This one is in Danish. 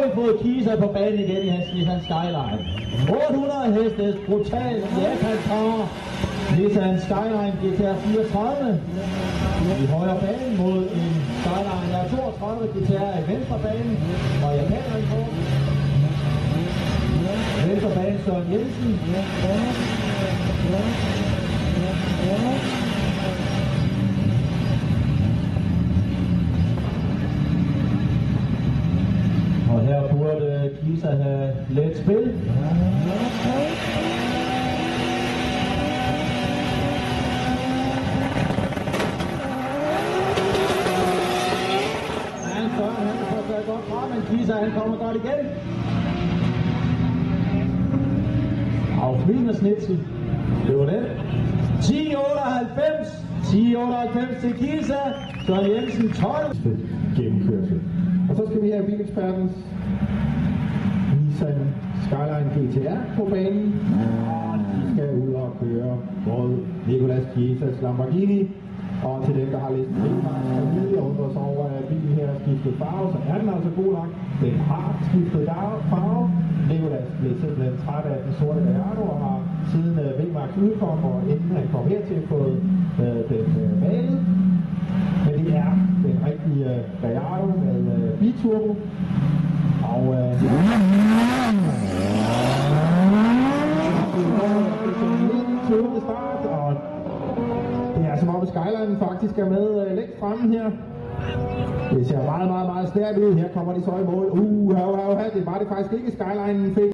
vi fået Kisa på banen igen i hans Nissan Skyline. 800 hestes brutal Japan-power. Nissan Skyline GTR 34 i højre bane mod en Skyline R32 GTR i venstre bane og japaneren på. Venstre bane Søren Jensen. Og her burde Kisa have let spil. Han får taget godt fra, men Kisa han kommer godt igen. Auf Wienersnitzel. Det var det. 10.98. 10.98 til Kisa. Søren Jensen 12. Gennemkørsel. Og så skal vi have bilekspertens Nissan Skyline GTR på banen. Og de skal ud og køre mod Nicolas Chiesas Lamborghini. Og til dem, der har læst Vemaks familie og undrer sig over, at bilen her har skiftet farve, så er den altså god nok. Den har skiftet farve. Nicolas blev simpelthen træt af den sorte Gallardo og har siden Vemaks udkom, og inden han kom hertil, fået den malet. Men det er den rigtige Gallardo med biturbo. Og start, og det er som om Skyline faktisk er med længst fremme her. Det ser meget, meget, meget stærkt ud. Her kommer de så i mål. Det var det faktisk ikke. Skyline fik